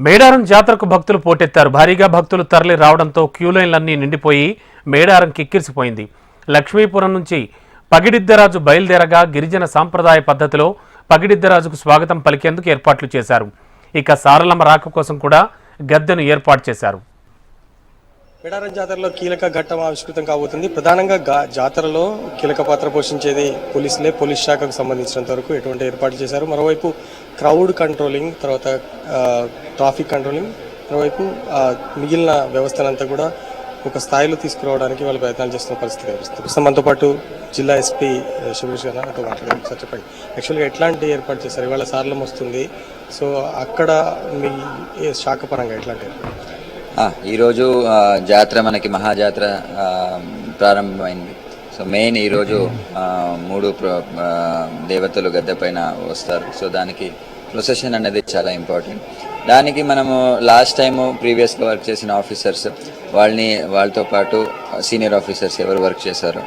మేడారం జాతరకు భక్తులు పోటెత్తారు. భారీగా భక్తులు తరలి రావడంతో క్యూలైన్లన్నీ నిండిపోయి మేడారం కిక్కిరిసిపోయింది. లక్ష్మీపురం నుంచి పగిడిద్దరాజు బయలుదేరగా గిరిజన సాంప్రదాయ పద్ధతిలో పగిడిద్దరాజుకు స్వాగతం పలికేందుకు ఏర్పాట్లు చేశారు. ఇక సారలమ్మ రాక కోసం కూడా గద్దెను ఏర్పాటు చేశారు. మేడారం జాతరలో కీలక ఘట్టం ఆవిష్కృతం కాబోతుంది. ప్రధానంగా జాతరలో కీలక పాత్ర పోషించేది పోలీసులే. పోలీస్ శాఖకు సంబంధించినంత వరకు ఎటువంటి ఏర్పాట్లు చేశారు. మరోవైపు క్రౌడ్ కంట్రోలింగ్, తర్వాత ట్రాఫిక్ కంట్రోలింగ్, మరోవైపు మిగిలిన వ్యవస్థనంతా కూడా ఒక స్థాయిలో తీసుకురావడానికి వాళ్ళు ప్రయత్నాలు చేస్తున్న పరిస్థితి కనిపిస్తుంది. ప్రస్తుతం మనతో పాటు జిల్లా ఎస్పీ శిరీష్ గారు నాతో మాట్లాడారు. సార్ చెప్పండి, యాక్చువల్గా ఎట్లాంటి ఏర్పాటు చేశారు? ఇవాళ సారలం వస్తుంది, సో అక్కడ మీ శాఖ పరంగా ఎట్లాంటి ఏర్పాటు? ఈరోజు జాతర మనకి మహాజాతర ప్రారంభమైంది. సో మెయిన్ ఈరోజు 3 దేవతలు గద్దె పైన వస్తారు. సో దానికి ప్రొసెషన్ అనేది చాలా ఇంపార్టెంట్. దానికి మనము లాస్ట్ టైము ప్రీవియస్గా వర్క్ చేసిన ఆఫీసర్స్ వాళ్ళతో పాటు సీనియర్ ఆఫీసర్స్ ఎవరు వర్క్ చేశారు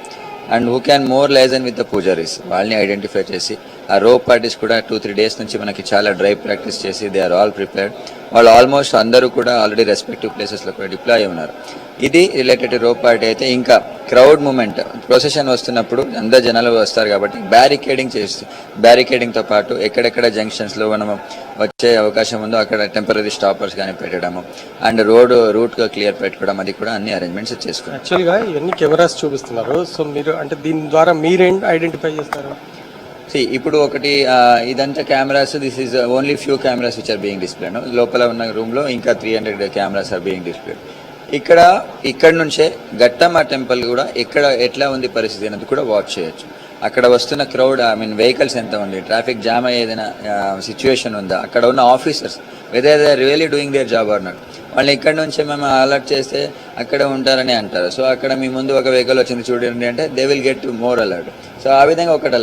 and who can more liaison with the Poojaris వాళ్ళని ఐడెంటిఫై చేసి, ఆ రోప్ పార్టీస్ కూడా 2-3 డేస్ నుంచి మనకి చాలా డ్రైవ్ ప్రాక్టీస్ చేసి దే ఆర్ ఆల్ ప్రిపేర్డ్. వాళ్ళు ఆల్మోస్ట్ అందరూ కూడా ఆల్రెడీ రెస్పెక్టివ్ ప్లేసెస్లో కూడా డిప్లాయ్ అయి ఉన్నారు. ఇది రిలేటెడ్ రోప్ పార్టీ అయితే ఇంకా క్రౌడ్ మూమెంట్ ప్రొసెషన్ వస్తున్నప్పుడు అందరు జనాలు వస్తారు కాబట్టి బ్యారికేడింగ్తో పాటు ఎక్కడెక్కడ జంక్షన్స్లో మనం వచ్చే అవకాశం ఉందో అక్కడ టెంపరీ స్టాపర్స్ కానీ పెట్టడము అండ్ రూట్గా క్లియర్ పెట్టుకోవడం, అది కూడా అన్ని అరేంజ్మెంట్స్ చేసుకున్నాం. యాక్చువల్గా ఇవన్నీ కెమెరాస్ చూపిస్తున్నారు, సో మీరు అంటే దీని ద్వారా మీరేం ఐడెంటిఫై చేస్తారు? ఇప్పుడు ఒకటి ఇదంతా cameras, this is only few cameras which are being displayed. లోపల ఉన్న రూమ్లో ఇంకా 300 కెమెరాస్ ఆర్ బీయింగ్ డిస్ప్లేడ్. ఇక్కడ నుంచే గట్టమ్మ టెంపుల్ కూడా ఎట్లా ఉంది పరిస్థితి అనేది కూడా వాచ్ చేయొచ్చు. అక్కడ వస్తున్న క్రౌడ్, వెహికల్స్ ఎంత ఉంది, ట్రాఫిక్ జామ్ అయ్యే ఏదైనా సిచ్యువేషన్ ఉందా, అక్కడ ఉన్న officers whether they are really doing their job or not. వాళ్ళని ఇక్కడ నుంచే మేము అలర్ట్ చేస్తే అక్కడ ఉంటారని అంటారు. సో అక్కడ మీ ముందు ఒక వెహికల్ వచ్చింది చూడండి అంటే they will get more alert. So ఆ విధంగా ఒకటి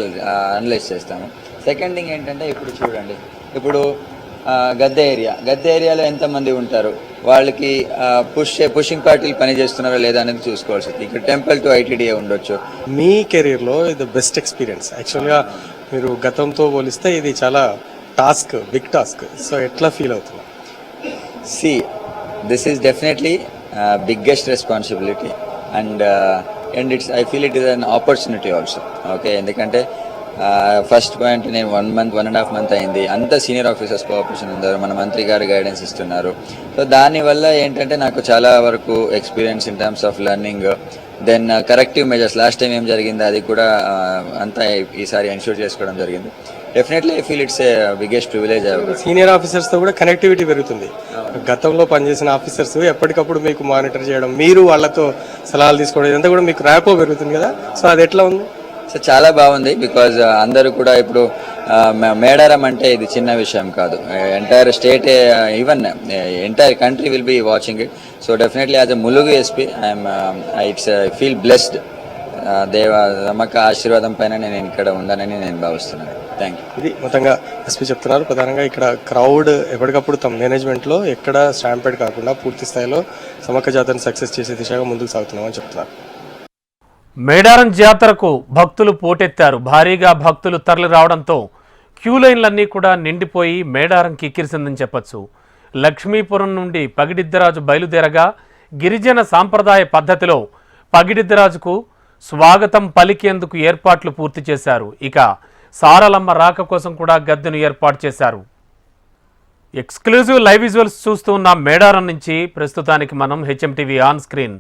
అనలైజ్ చేస్తాము. సెకండ్ థింగ్ ఏంటంటే ఇప్పుడు చూడండి, ఇప్పుడు గద్దె ఏరియాలో ఎంతమంది ఉంటారు, వాళ్ళకి పుషింగ్ పార్టీలు పని చేస్తున్నారా లేదా అనేది చూసుకోవాల్సి వస్తుంది. ఇక్కడ టెంపుల్ టు ఐటీడీఏ ఉండొచ్చు. మీ కెరీర్లో ఇది బెస్ట్ ఎక్స్పీరియన్స్. యాక్చువల్గా మీరు గతంతో పోలిస్తే ఇది చాలా బిగ్ టాస్క్. సో ఎట్లా ఫీల్ అవుతుంది? This is definitely biggest responsibility and I feel it is an opportunity also. Okay, ఎందుకంటే ఫస్ట్ పాయింట్ నేను 1.5 month అయింది. అంత సీనియర్ ఆఫీసర్స్ కోఆపరేషన్ ఉన్నారు, మన మంత్రి గారు గైడెన్స్ ఇస్తున్నారు. సో దానివల్ల ఏంటంటే నాకు చాలా వరకు experience in terms of learning, then corrective measures. Last time ఏం జరిగింది అది కూడా అంతా ఈసారి ఎన్ష్యూర్ చేసుకోవడం జరిగింది. Definitely I feel it's a biggest privilege. Senior ఆఫీసర్స్తో కూడా కనెక్టివిటీ పెరుగుతుంది. గతంలో పనిచేసిన ఆఫీసర్స్ ఎప్పటికప్పుడు మీకు మానిటర్ చేయడం, మీరు వాళ్ళతో సలహాలు తీసుకోవడం, ఇదంతా కూడా మీకు ర్యాపో పెరుగుతుంది కదా. సో అది ఎట్లా ఉంది? సో చాలా బాగుంది. బికాజ్ అందరూ కూడా ఇప్పుడు మేడారం అంటే ఇది చిన్న విషయం కాదు. Entire state, even entire country will be watching it. So definitely as a Mulugu SP I feel blessed. నమ్మక ఆశీర్వాదం పైన నేను ఇక్కడ ఉండాలని నేను భావిస్తున్నాను. Thank you. ఇది మొత్తంగా ఎస్పీ చెప్తున్నారు. ప్రధానంగా ఇక్కడ క్రౌడ్ ఎప్పటికప్పుడు తమ మేనేజ్మెంట్లో ఎక్కడ స్టాంపేడ్ కాకుండా పూర్తి స్థాయిలో సమ్మక్క జాతరను సక్సెస్ చేసే దిశగా ముందుకు సాగుతున్నామని చెప్తున్నారు. మేడారం జాతరకు భక్తులు పోటెత్తారు. భారీగా భక్తులు తరలి రావడంతో క్యూలైన్లన్నీ కూడా నిండిపోయి మేడారం కిక్కిరిసిందని చెప్పొచ్చు. లక్ష్మీపురం నుండి పగిడిద్దరాజు బయలుదేరగా గిరిజన సాంప్రదాయ పద్ధతిలో పగిడిద్దరాజుకు స్వాగతం పలికేందుకు ఏర్పాట్లు పూర్తి చేశారు. ఇక సారలమ్మ రాక కోసం కూడా గద్దెను ఏర్పాటు చేశారు. ఎక్స్క్లూజివ్ లైవ్ విజువల్స్ చూస్తూ ఉన్న మేడారం నుంచి ప్రస్తుతానికి మనం హెచ్ఎంటీవీ ఆన్ స్క్రీన్.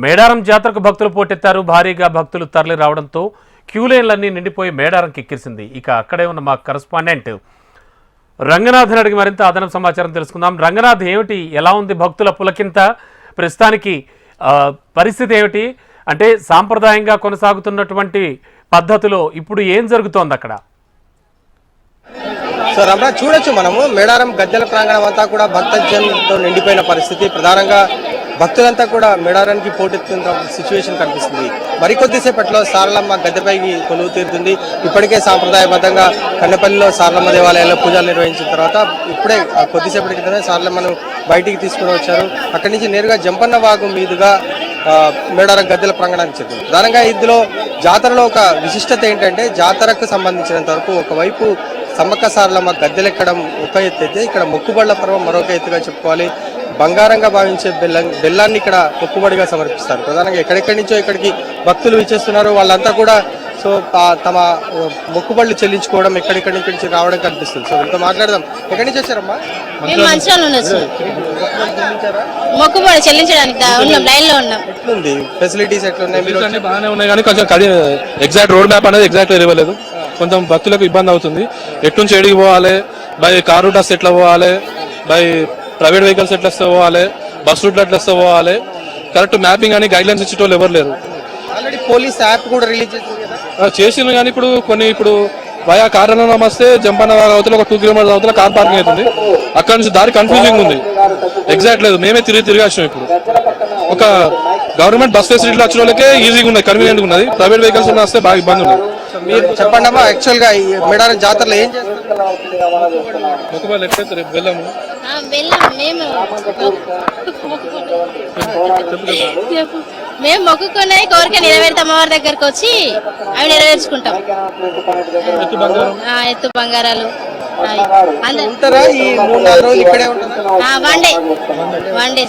మేడారం జాతరకు భక్తులు పోటెత్తారు. భారీగా భక్తులు తరలి రావడంతో క్యూలైన్లన్నీ నిండిపోయి మేడారం కిక్కిరిసింది. ఇక అక్కడే ఉన్న మా కరెస్పాండెంట్ రంగనాథన్ అడిగి మరింత అదనపు సమాచారం తెలుసుకుందాం. రంగనాథ్, ఏమిటి, ఎలా ఉంది భక్తుల పులకింత? ప్రస్తుతానికి పరిస్థితి ఏమిటి? అంటే సాంప్రదాయంగా కొనసాగుతున్నటువంటి పద్ధతిలో ఇప్పుడు ఏం జరుగుతోంది అక్కడ? సో రమణ, చూడొచ్చు మనము మేడారం గద్దెల ప్రాంగణం అంతా కూడా భక్తజనంతో నిండిపోయిన పరిస్థితి. ప్రధానంగా భక్తులంతా కూడా మేడారానికి పోటెత్తున్న సిచ్యువేషన్ కనిపిస్తుంది. మరికొద్దిసేపట్లో సారలమ్మ గద్దెపైకి కొలువు తీరుతుంది. ఇప్పటికే సాంప్రదాయబద్ధంగా కన్నెపల్లిలో సారలమ్మ దేవాలయాల్లో పూజలు నిర్వహించిన తర్వాత ఇప్పుడే కొద్దిసేపటి క్రితమే సారలమ్మను బయటికి తీసుకుని వచ్చారు. అక్కడి నుంచి నేరుగా జంపన్న వాగు మీదుగా మేడారం గద్దెల ప్రాంగణానికి చెందింది. ప్రధానంగా ఇందులో జాతరలో ఒక విశిష్టత ఏంటంటే, జాతరకు సంబంధించినంత వరకు ఒకవైపు సమ్మక్క సారలమ్మ గద్దెలెక్కడం ఒక ఎత్తు అయితే ఇక్కడ మొక్కుబళ్ళ పర్వం మరొక ఎత్తుగా చెప్పుకోవాలి. బంగారంగా భావించే బెల్లాన్ని ఇక్కడ మొక్కుబడిగా సమర్పిస్తారు. ప్రధానంగా ఎక్కడెక్కడి నుంచో ఇక్కడికి భక్తులు విచ్చేస్తున్నారు. వాళ్ళంతా కూడా సో తమ మొక్కుబళ్ళు చెల్లించుకోవడం ఎక్కడెక్కడి నుంచి రావడం కనిపిస్తుంది. సో వీళ్ళతో మాట్లాడదాం. ఎక్కడి నుంచి వచ్చారమ్మా? మేము మంచిగా మొక్కుబడి చెల్లించడానికి ఉన్నాం, లైన్ లో ఉన్నాం. ఎట్లుంది ఫెసిలిటీస్ ఎట్లున్నాయి? మీరు అన్ని బాగానే ఉన్నాయి కానీ కొంచెం ఎగ్జాక్ట్ రోడ్ మ్యాప్ అనేది ఎగ్జాక్ట్ ఇవ్వలేదు. కొంచెం భక్తులకు ఇబ్బంది అవుతుంది. ఎటు నుంచి ఎడికి పోవాలి, బై కార్ రూట్ ఎట్లా పోవాలి, బై ప్రైవేట్ వెహికల్స్ ఎట్లా వస్తే పోవాలి, బస్ రూట్ ఎట్లా వస్తే పోవాలి, కరెక్ట్ మ్యాపింగ్ అని గైడ్ లైన్స్ ఇచ్చేటోళ్ళు ఎవరు లేరు. ఆల్రెడీ పోలీస్ యాప్ కూడా రిలీజ్ చేసింది కదా? చేసింది కానీ ఇప్పుడు వయా కారణం వస్తే జంపన్న అవతల ఒక 2 కిలోమీటర్స్ అవతల కార్ పార్కింగ్ అవుతుంది. అక్కడ నుంచి దారి కన్ఫ్యూజింగ్ ఉంది, ఎగ్జాక్ట్ లేదు. మేమే తిరిగి వచ్చినాం. ఇప్పుడు ఒక గవర్నమెంట్ బస్ ఫెసిలిటీలు వచ్చిన వాళ్ళకే ఈజీగా ఉన్నాయి, కన్వీనియంట్ ఉన్నది. ప్రైవేట్ వెహికల్స్ వస్తే బాగా ఇబ్బంది ఉన్నది. మీరు చెప్పండి అమ్మా, యాక్చువల్ గా ఈ మేడారం జాతరలో ఏం చేస్తారు? మొక్కుబళ్ళు ఎక్కడైతే రేపు వెళ్ళాము. మేము మొక్కుకున్నది కోరిక నెరవేరుతాం. అమ్మవారి దగ్గరకు వచ్చి అవి నెరవేర్చుకుంటాం. ఎత్తు బంగారాలు ఉంటారా? ఈ 3-4 రోజులు ఇక్కడే ఉంటారా? వన్ డే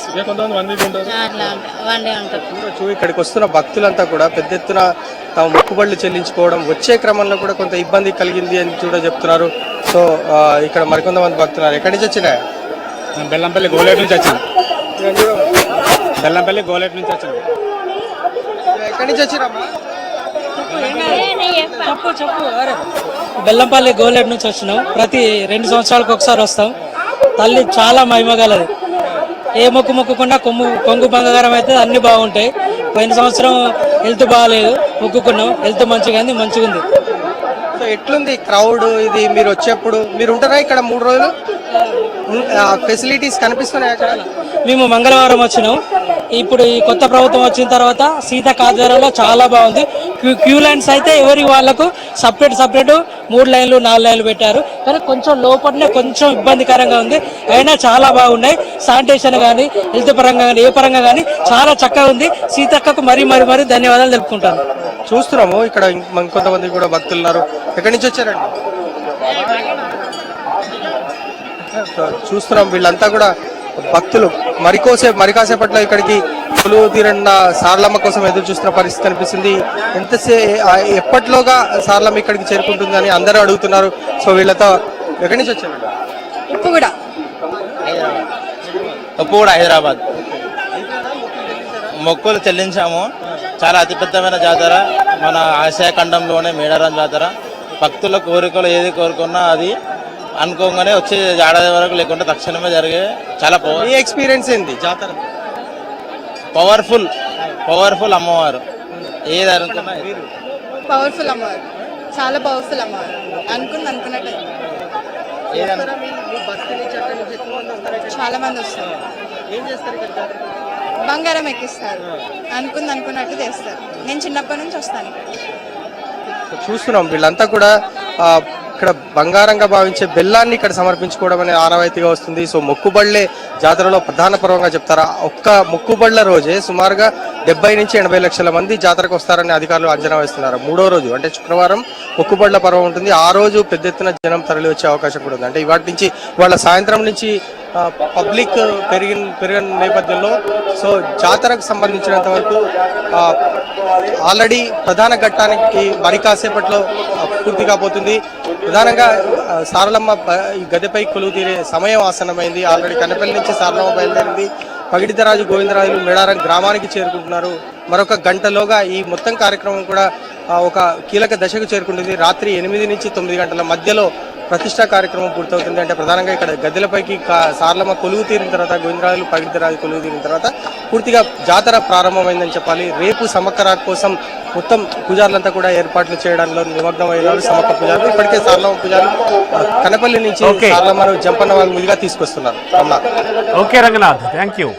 అట్లా వన్ డే ఉంటాం. ఇక్కడికి వస్తున్న భక్తులంతా కూడా పెద్ద ఎత్తున తమ మొక్కుబళ్ళు చెల్లించుకోవడం, వచ్చే క్రమంలో కూడా కొంత ఇబ్బంది కలిగింది అని కూడా చెప్తున్నారు. సో ఇక్కడ మరికొంతమంది భక్తున్నారు. ఎక్కడి నుంచి వచ్చినా? బెల్లంపల్లి గోలేట్ నుంచి వచ్చాను. బెల్లంపల్లి గోలేట్ నుంచి వచ్చాను. ఎక్కడి నుంచి వచ్చిరమ్మా? బెల్లంపల్లి గోలేట్ నుంచి వచ్చినాం. ప్రతి 2 సంవత్సరాలకు ఒకసారి వస్తాం. తల్లి చాలా మహిమగలది. ఏ మొక్కుకున్నా కొంగు బంగారం అయితే అన్ని బాగుంటాయి. పోయిన సంవత్సరం హెల్త్ బాగాలేదు, మొక్కుకున్నాం. హెల్త్ మంచిగా ఉంది. సో ఎట్లుంది క్రౌడ్? ఇది మీరు వచ్చేప్పుడు మీరు ఉంటారా ఇక్కడ 3 రోజులు? ఫెసిలిటీస్ కనిపిస్తున్నాయి అక్కడ? మేము మంగళవారం వచ్చినాం. ఇప్పుడు ఈ కొత్త ప్రభుత్వం వచ్చిన తర్వాత సీతక్క ఆధ్వర్యంలో చాలా బాగుంది. క్యూ లైన్స్ అయితే ఎవరి వాళ్ళకు సపరేట్ 3 లైన్లు 4 లైన్లు పెట్టారు. కానీ కొంచెం లోపలనే కొంచెం ఇబ్బందికరంగా ఉంది. అయినా చాలా బాగున్నాయి. శానిటేషన్ కానీ హెల్త్ పరంగా కానీ ఏ పరంగా కానీ చాలా చక్కగా ఉంది. సీతక్కకు మరీ ధన్యవాదాలు తెలుపుకుంటాను. చూస్తున్నాము ఇక్కడ కొంతమంది కూడా భక్తులు ఉన్నారు. ఎక్కడి నుంచి వచ్చారండి? చూస్తున్నాం వీళ్ళంతా కూడా భక్తులు మరికాసేపట్లో ఇక్కడికి కొలువు తీరన్న సారలమ్మ కోసం ఎదురు చూస్తున్న పరిస్థితి కనిపిస్తుంది. ఎప్పట్లోగా సారలమ్మ ఇక్కడికి చేరుకుంటుందని అందరూ అడుగుతున్నారు. సో వీళ్ళతో ఎక్కడి నుంచి వచ్చారు? ఉప్పుగూడ హైదరాబాద్. మొక్కులు చెల్లించాము. చాలా అతిపెద్దమైన జాతర మన ఆసియా ఖండంలోనే మేడారం జాతర. భక్తుల కోరికలు ఏది కోరుకున్నా అది అనుకోగానే వచ్చే ఏడాది వరకు లేకుంటే తక్షణమే జరిగే చాలా ఎక్స్పీరియన్స్ ఏంది జాతర? పవర్ఫుల్ అమ్మవారు. ఏది అనుకున్నా పవర్ఫుల్ అమ్మవారు, చాలా పవర్ఫుల్ అమ్మవారు. అనుకున్నట్టు చాలా మంది వస్తారు. బంగారం ఎక్కిస్తారు. అనుకున్నట్టు చేస్తారు. నేను చిన్నప్పటి నుంచి వస్తాను. చూస్తున్నాం వీళ్ళంతా కూడా ఇక్కడ బంగారంగా భావించే బెల్లాన్ని ఇక్కడ సమర్పించుకోవడం అనే ఆనవాయితీగా వస్తుంది. సో మొక్కుబళ్ళే జాతరలో ప్రధాన పర్వంగా చెప్తారా? ఒక్క మొక్కుబళ్ళ రోజే సుమారుగా 70 నుంచి 80 లక్షల మంది జాతరకు వస్తారని అధికారులు అంచనా వేస్తున్నారు. 3వ రోజు అంటే శుక్రవారం మొక్కుబళ్ళ పర్వం ఉంటుంది. ఆ రోజు పెద్ద ఎత్తున జనం తరలి వచ్చే అవకాశం కూడా ఉంది. అంటే ఇవాటి నుంచి వాళ్ళ సాయంత్రం నుంచి పబ్లిక్ పెరిగిన నేపథ్యంలో సో జాతరకు సంబంధించినంత వరకు ఆల్రెడీ ప్రధాన ఘట్టానికి మరి కాసేపట్లో పూర్తి కాబోతుంది. ప్రధానంగా సారలమ్మ ఈ గద్దెపై కొలువు తీరే సమయం ఆసన్నమైంది. ఆల్రెడీ కన్నపల్లి నుంచి సారలమ్మ బయలుదేరింది. పగిడితరాజు గోవిందరాజులు మేడారం గ్రామానికి చేరుకుంటున్నారు. మరొక గంటలోగా ఈ మొత్తం కార్యక్రమం కూడా ఒక కీలక దశకు చేరుకుంటుంది. రాత్రి 8 నుంచి 9 గంటల మధ్యలో ప్రతిష్టా కార్యక్రమం పూర్తవుతుంది. అంటే ప్రధానంగా ఇక్కడ గద్దెలపైకి సారలమ్మ కొలువు తీరిన తర్వాత, గోవిందరాజులు పగిడితరాజు కొలువు తీరిన తర్వాత పూర్తిగా జాతర ప్రారంభమైందని చెప్పాలి. రేపు సమ్మక్క రాక కోసం మొత్తం పూజారులంతా కూడా ఏర్పాట్లు చేయడంలో నిమగ్నమైనారు. సమ్మక్క పూజారులు ఇప్పటికే సారలమ్మ పూజారులు కనపల్లి నుంచి సారలమ్మను జంపన్న వాళ్ళు ముందుగా తీసుకొస్తున్నారు. Okay Ranganath, thank you.